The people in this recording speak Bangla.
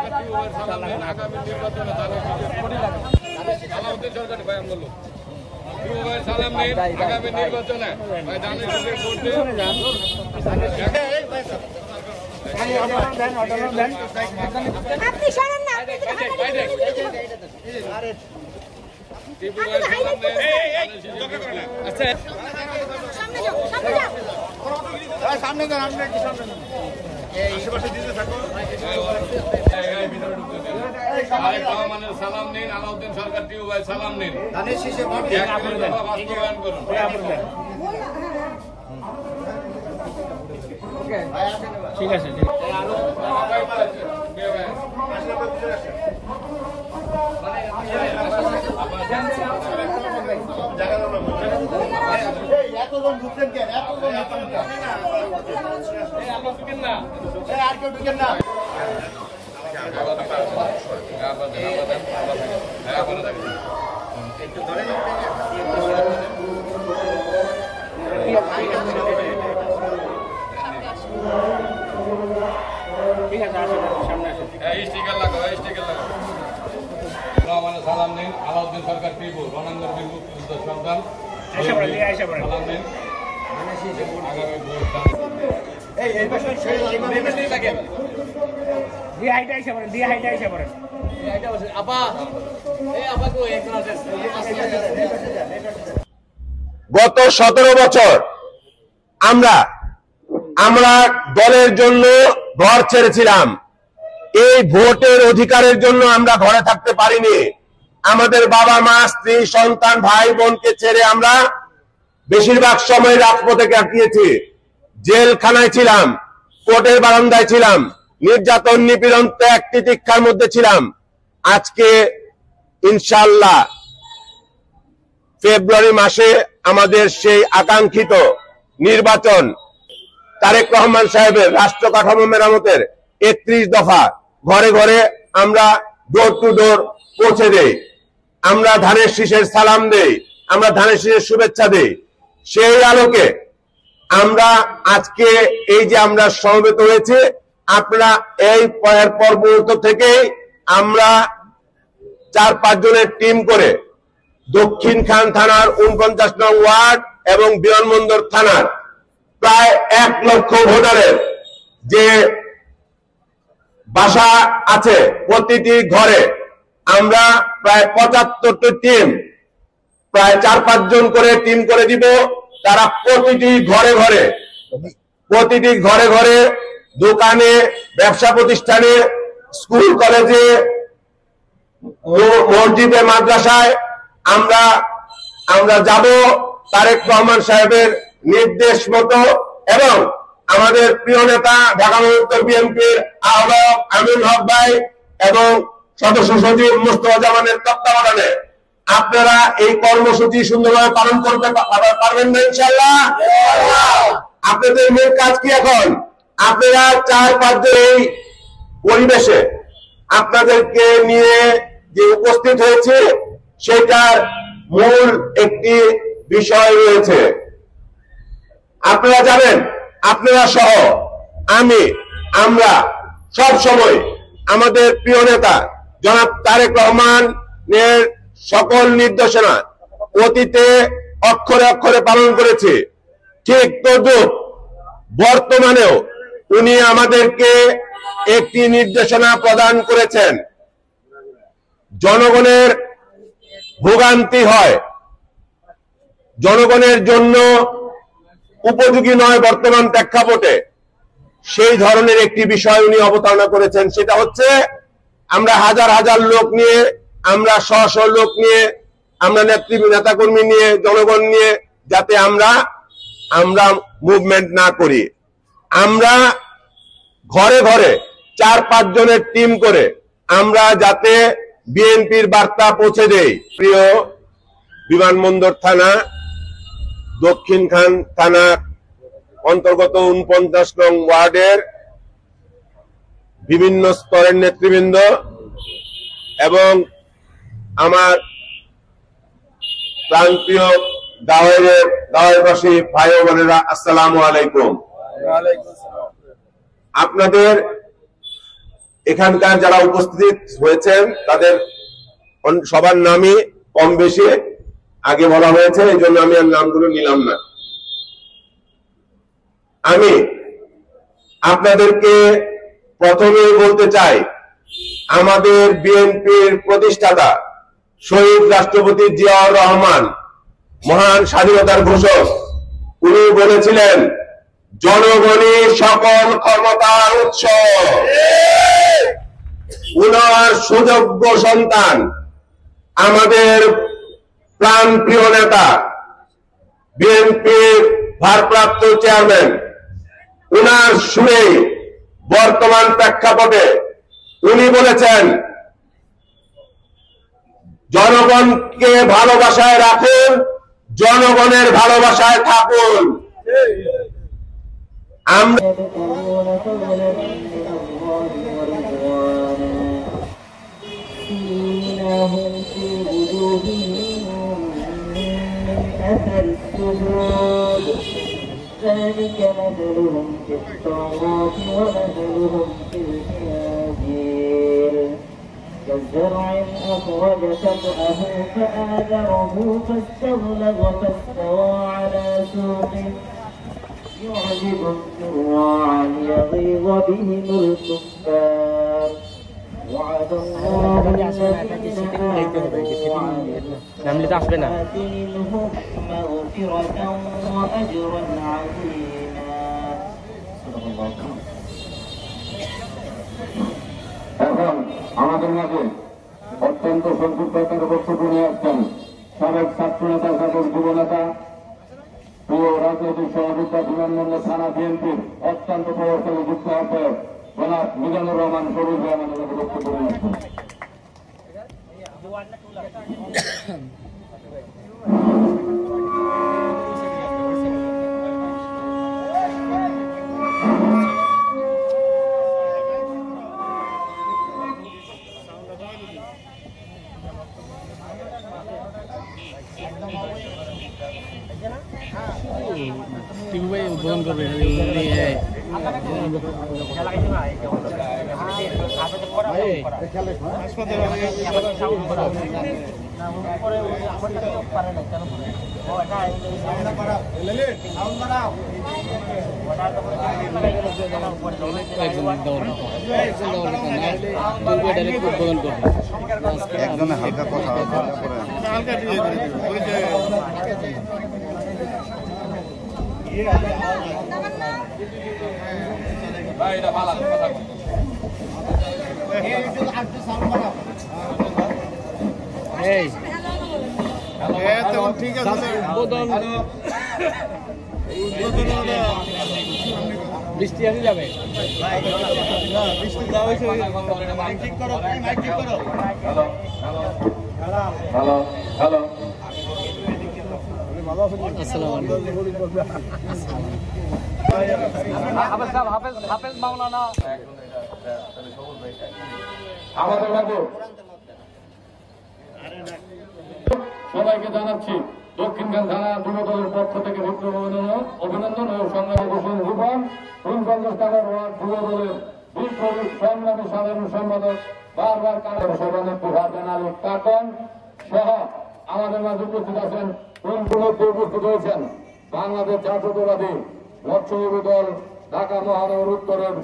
সালাম নেই আগামী নির্বাচনে সামনে সালাম নিন আলাউদ্দিন সরকার টিউবাই সালাম নিন বাস্তবায়ন করুন। ঠিক আছে এতজন ঢুকছেন কেন? এতজন ঢুকছেন না, আর কেউ ঢুকেন না। একটু ধরে ঠিক আছে সামনে আসুন স্টিকার লাগাও স্টিকার লাগাও সালাম নিন আলাউদ্দিন সরকার টিপু রণাঙ্গর বীর মুক্তিযুদ্ধ সন্তান সালাম নিন আগামী গত 17 বছর আমরা দলের জন্য ঘর ছেড়েছিলাম। এই ভোটের অধিকারের জন্য আমরা ঘরে থাকতে পারিনি। আমাদের বাবা মা স্ত্রী সন্তান ভাই বোনকে ছেড়ে আমরা বেশিরভাগ সময় রাজপথে কাটিয়েছি। জেলখানায় ছিলাম, কোর্টের বারান্দায় ছিলাম, নির্যাতন নিপীড়ন ত্যাগ তিতিক্ষার মধ্যে ছিলাম। আজকে ইনশাআল্লাহ ফেব্রুয়ারি মাসে আমাদের সেই আকাঙ্ক্ষিত নির্বাচন, তারেক রহমান সাহেবের রাষ্ট্র কাঠামো মেরামতের 31 দফা ঘরে ঘরে আমরা ডোর টু ডোর পৌঁছে দেই। আমরা ধানের শীষের সালাম দেই, আমরা ধানের শীষের শুভেচ্ছা দেই। সেই আলোকে আমরা আজকে এই যে আমরা সমবেত হয়েছে, আপনারা এই পর মুহূর্ত থেকে আমরা 4-5 জনের টিম করে দক্ষিণ খান থানার 49 নং ওয়ার্ড এবং বিমানবন্দর থানার প্রায় 1 লক্ষ ভোটারের যে বাসা আছে প্রতিটি ঘরে আমরা প্রায় 75টি টিম, প্রায় 4-5 জন করে টিম করে দিব। তারা প্রতিটি ঘরে ঘরে দোকানে, ব্যবসা প্রতিষ্ঠানে, স্কুল কলেজে, মসজিদে, মাদ্রাসায় আমরা যাব তারেক রহমান সাহেবের নির্দেশ মতো এবং আমাদের প্রিয় নেতা ঢাকা মহানগর বিএনপির আহ্বায়ক আমিনুল হক ভাই এবং সদস্য সচিব মোস্তফা জামানের তত্ত্বাবধানে আপনারা এই কর্মসূচি সুন্দরভাবে পালন করতে পারবেন না ইনশাআল্লাহ? আপনাদের মূল কাজ কি এখন? আপনারা 4-5 জন এই পরিবেশে আপনাদেরকে নিয়ে যে উপস্থিত হয়েছে সেটার মূল একটি বিষয় রয়েছে। আপনারা জানেন, আপনারা সহ আমরা সব সময় আমাদের প্রিয় নেতা জনাব তারেক রহমানের সকল নির্দেশনা অতীতে অক্ষরে অক্ষরে পালন করেছে। ঠিক তদ্রুপ বর্তমানেও উনি আমাদেরকে একটি নির্দেশনা প্রদান করেছেন। জনগণের ভোগান্তি হয়, জনগণের জন্য উপযোগী নয় বর্তমান প্রেক্ষাপটে, সেই ধরনের একটি বিষয় উনি অবতারণা করেছেন। সেটা হচ্ছে আমরা হাজার হাজার লোক নিয়ে, আমরা শত লোক নিয়ে, আমরা নেতাকর্মী নিয়ে, জনগণ নিয়ে যাতে আমরা মুভমেন্ট না করি। আমরা ঘরে ঘরে 4-5 জনের টিম করে আমরা যাতে বিএনপির বার্তা পৌঁছে দেই। প্রিয় বিমানবন্দর থানা, দক্ষিণ খান থানা অন্তর্গত 49 নং ওয়ার্ডের বিভিন্ন স্তরের নেতৃবৃন্দ এবং আমার প্রান্তীয় গাঁওবাসী ভাই ও বোনেরা, আসসালামু আলাইকুম। আপনাদের এখানকার যারা উপস্থিত হয়েছেন তাদের সবার নামই কম বেশি আগে বলা হয়েছে, এই জন্য আমি আর নামগুলো নিলাম না। আমি আপনাদেরকে প্রথমেই বলতে চাই, আমাদের বিএনপির প্রতিষ্ঠাতা শহীদ রাষ্ট্রপতি জিয়াউর রহমান, মহান স্বাধীনতার ঘোষক, উনি বলেছিলেন জনগণই সকল ক্ষমতার উৎস। উনার সুযোগ্য সন্তান আমাদের প্রাণপ্রিয় নেতা বিএনপির ভারপ্রাপ্ত চেয়ারম্যান, উনার সুরে বর্তমান প্রেক্ষাপটে উনি বলেছেন জনগণকে ভালোবাসায় রাখুন, জনগণের ভালোবাসায় থাকুন। আমরা ذلك مثلهم في التوراة ومثلهم في الإنجيل كالزرع أخرج شطأه فآزره فاستغلظ فاستوى على سوقه يعجب الزراع ليغيظ بهم الكفار وعد الله الذين آمنوا منهم مغفرة وأجرا عظيما. এখন আমাদের মাঝে অত্যন্ত সংক্ষিপ্ততার বক্তব্য নিয়ে আসছেন সাবেক ছাত্র নেতা, সাবেক যুব নেতা, প্রিয় রাজনৈতিক সহযোগিতা বিমানবন্দর থানা বিএনপির অত্যন্ত প্রভাবশালী যুক্ত আহ্বায়ক জনাব মিজানুর রহমান সবুজ ভাই আমাদের মাঝে বক্তব্য নিয়ে আসছেন। উদ্বোধন করবে একজনে হালকা কথা হালকা ভাই এটা ভালো কথা এই ঠিক আছে উদ্বোধন বৃষ্টি আসে যাবে ঠিক করো মাইক ঠিক করো। হ্যালো হ্যালো আসসালামু আমাদের মাঝে সবাইকে জানাচ্ছি দক্ষিণখান থানা যুব দলের পক্ষ থেকে বিপ্লব অভিনন্দন ও সংগ্রামী ঘোষণ রূপন রূপগঞ্জ থানার ওয়ার্ড যুব দলের বিপ্লবী সংগ্রামী সাধারণ সম্পাদক বারবার কারণ সভানেত্রী ভারতেন আলী কাকন সহ আমাদের মাঝে উপস্থিত আছেন উপস্থিত হয়েছেন বাংলাদেশ জাতীয়তাবাদী মৎস্যজীবী দল ঢাকা মহানগর উত্তরের